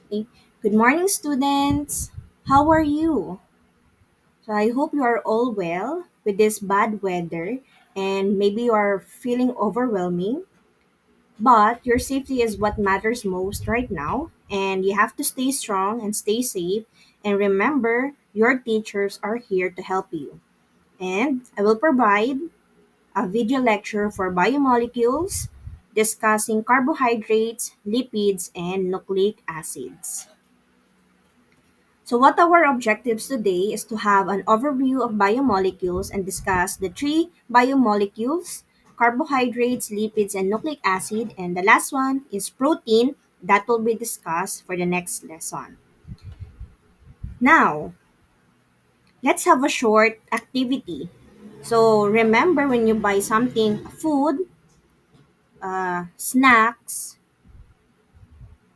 Okay. Good morning, students. How are you? So I hope you are all well with this bad weather and maybe you are feeling overwhelming, but your safety is what matters most right now and you have to stay strong and stay safe and remember your teachers are here to help you. And I will provide a video lecture for biomolecules discussing carbohydrates, lipids, and nucleic acids. So, what our objectives today is to have an overview of biomolecules and discuss the three biomolecules carbohydrates, lipids, and nucleic acid. And the last one is protein that will be discussed for the next lesson. Now, let's have a short activity. So, remember when you buy something, food, snacks,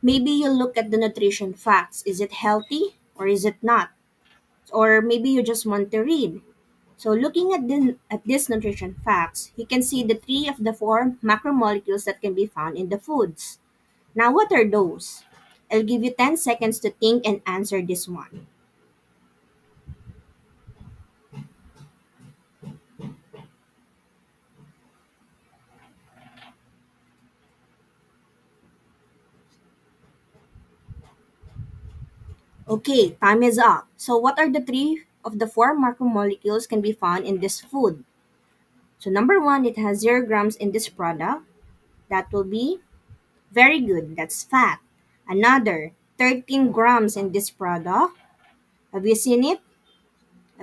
maybe you look at the nutrition facts. Is it healthy or is it not? Or maybe you just want to read. So looking at these nutrition facts, you can see the three of the four macromolecules that can be found in the foods. Now, what are those? I'll give you 10 seconds to think and answer this one. Okay, time is up. So what are the three of the four macromolecules can be found in this food? So number one, it has 0 grams in this product. That will be very good. That's fat. Another, 13 grams in this product. Have you seen it?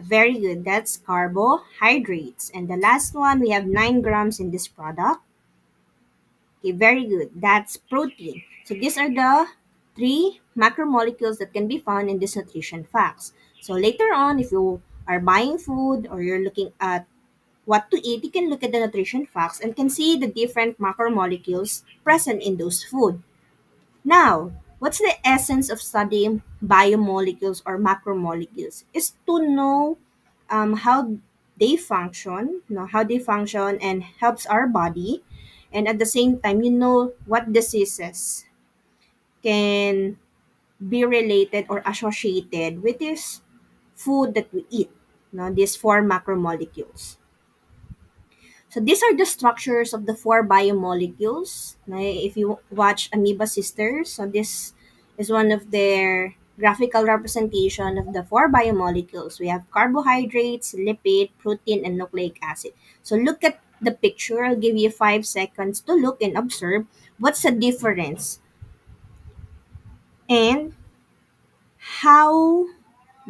Very good. That's carbohydrates. And the last one, we have 9 grams in this product. Okay, very good. That's protein. So these are the three macromolecules that can be found in these nutrition facts. So later on, if you are buying food or you're looking at what to eat, you can look at the nutrition facts and can see the different macromolecules present in those food. Now, what's the essence of studying biomolecules or macromolecules? Is to know how they function, how they function and helps our body. And at the same time, you know what diseases can be related or associated with this food that we eat. These four macromolecules. So these are the structures of the four biomolecules. If you watch Amoeba Sisters, so this is one of their graphical representation of the four biomolecules. We have carbohydrates, lipid, protein, and nucleic acid. So look at the picture. I'll give you 5 seconds to look and observe what's the difference and how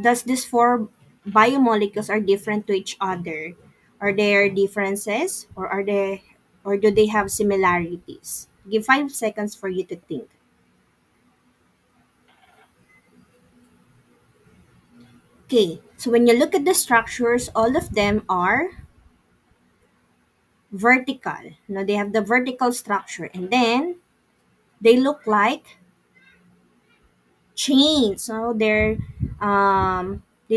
does these four biomolecules are different to each other? Are there differences or do they have similarities? Give 5 seconds for you to think. Okay, so when you look at the structures, all of them are vertical. They have the vertical structure and then they look like chains. So they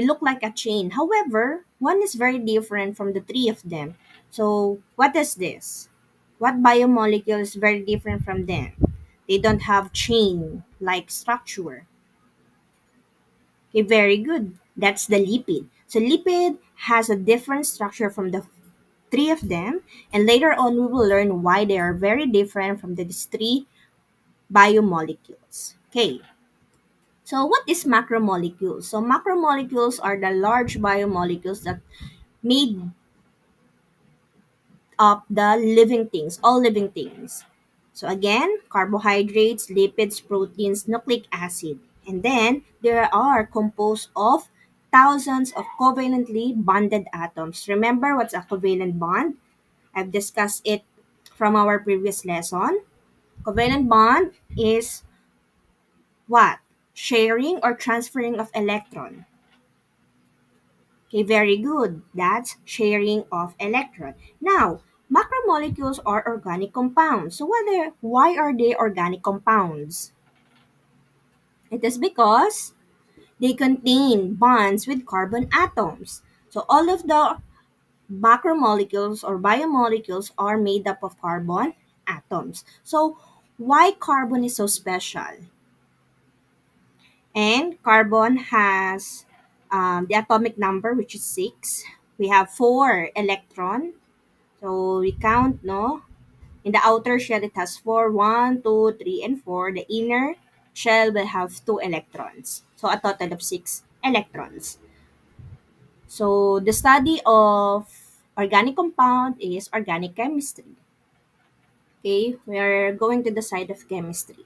look like a chain. However, one is very different from the three of them. So what is this? What biomolecule is very different from them? They don't have chain like structure. Okay, very good. That's the lipid. So lipid has a different structure from the three of them, and later on we will learn why they are very different from these three biomolecules. Okay. So what is macromolecules? So macromolecules are the large biomolecules that made up the living things, all living things. So again, carbohydrates, lipids, proteins, nucleic acid. And then there are composed of thousands of covalently bonded atoms. Remember what's a covalent bond? I've discussed it from our previous lesson. Covalent bond is what? Sharing or transferring of electron. Okay, very good. That's sharing of electron. Now, macromolecules are organic compounds. So why are they organic compounds? It is because they contain bonds with carbon atoms. So all of the macromolecules or biomolecules are made up of carbon atoms. So why carbon is so special? And carbon has the atomic number, which is 6. We have 4 electron. So we count, no? In the outer shell, it has 4, 1, 2, 3, and 4. The inner shell will have 2 electrons. So a total of 6 electrons. So the study of organic compound is organic chemistry. Okay, we are going to the side of chemistry.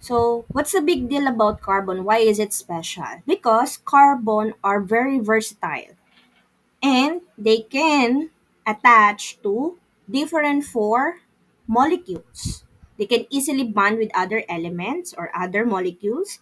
So what's the big deal about carbon? Why is it special? Because carbon are very versatile and they can attach to different four molecules. They can easily bond with other elements or other molecules,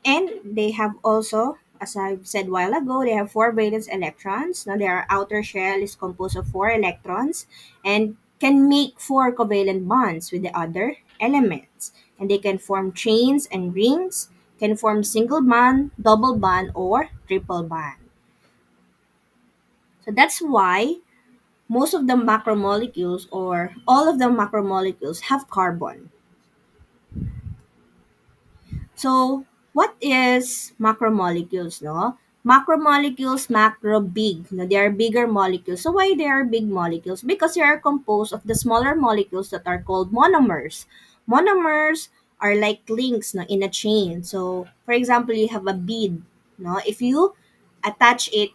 and they have also, as I've said a while ago, they have four valence electrons. Now their outer shell is composed of four electrons and can make four covalent bonds with the other elements. And they can form chains and rings, can form single bond, double bond, or triple bond. So that's why most of the macromolecules or all of the macromolecules have carbon. So, what is macromolecules, no? Macromolecules, macro, big. No, they are bigger molecules. So, why they are big molecules? Because they are composed of the smaller molecules that are called monomers. Monomers are like links, no, in a chain. So, for example, you have a bead. No? If you attach it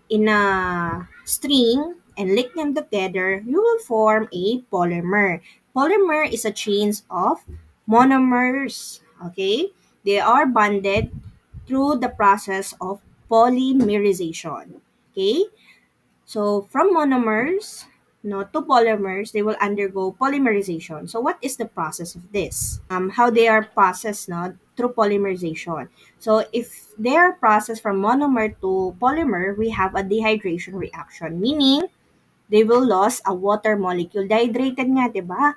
in a string and link them together, you will form a polymer. Polymer is a chain of monomers. Okay? They are bonded through the process of polymerization. Okay? So from monomers, no, to polymers, they will undergo polymerization. So what is the process of this? How they are processed, no, through polymerization. So if they are processed from monomer to polymer, we have a dehydration reaction, meaning they will lose a water molecule. Dehydrated nga, 'di ba?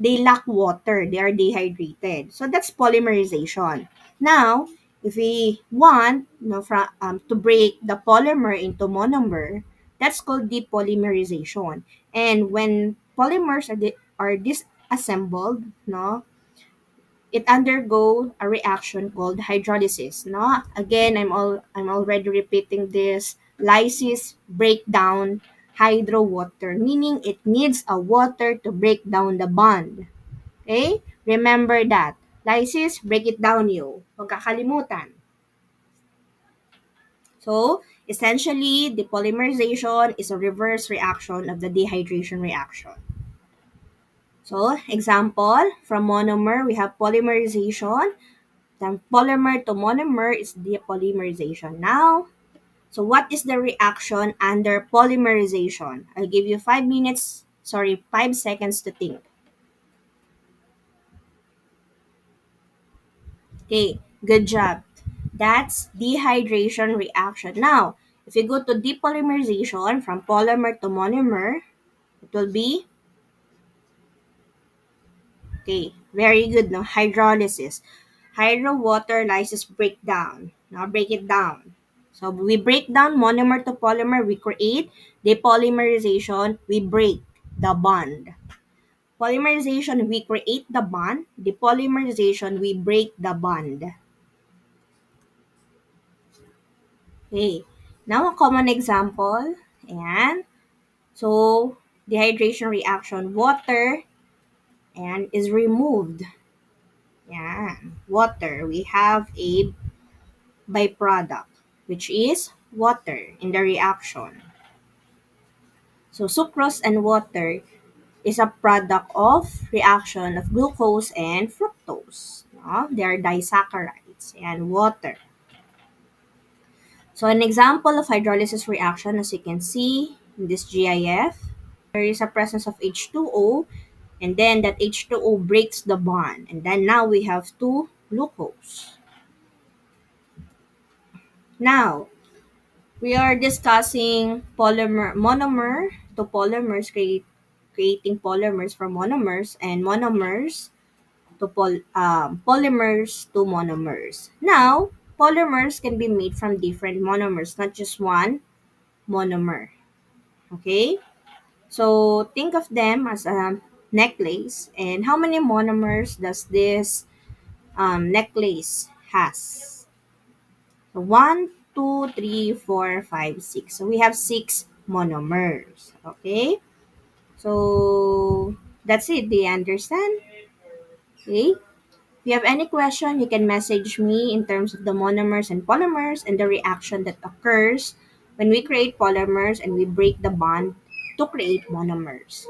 They lack water, they are dehydrated. So that's polymerization. Now, if we want, to break the polymer into monomer, that's called depolymerization. And when polymers are disassembled, no, it undergo a reaction called hydrolysis. No, again, I'm already repeating this. Lysis break down hydro water, meaning it needs a water to break down the bond. Okay? Remember that. Lysis, break it down you. Huwag kakalimutan. So, essentially, the polymerization is a reverse reaction of the dehydration reaction. So, example, from monomer, we have polymerization. Then polymer to monomer is depolymerization. Now, so what is the reaction under polymerization? I'll give you 5 seconds to think. Okay, good job. That's dehydration reaction. Now, if you go to depolymerization from polymer to monomer, it will be, okay, very good, no? Hydrolysis. Hydro water lysis breakdown. Now, break it down. So, we break down monomer to polymer, we create depolymerization, we break the bond. Polymerization, we create the bond. Depolymerization, we break the bond. Okay, now a common example, and so dehydration reaction, water and is removed. Yeah, water, we have a byproduct, which is water in the reaction. So sucrose and water is a product of reaction of glucose and fructose. No? They are disaccharides and water. So an example of hydrolysis reaction, as you can see in this GIF, there is a presence of H2O, and then that H2O breaks the bond, and then now we have two glucose. Now, we are discussing monomer to polymers, creating polymers from monomers, and monomers to polymers to monomers. Now, polymers can be made from different monomers, not just one monomer. Okay? So, think of them as a necklace. And how many monomers does this necklace has. So 1, 2, 3, 4, 5, 6. So we have 6 monomers. Okay? So that's it. Do you understand? Okay? If you have any question, you can message me in terms of the monomers and polymers and the reaction that occurs when we create polymers and we break the bond to create monomers.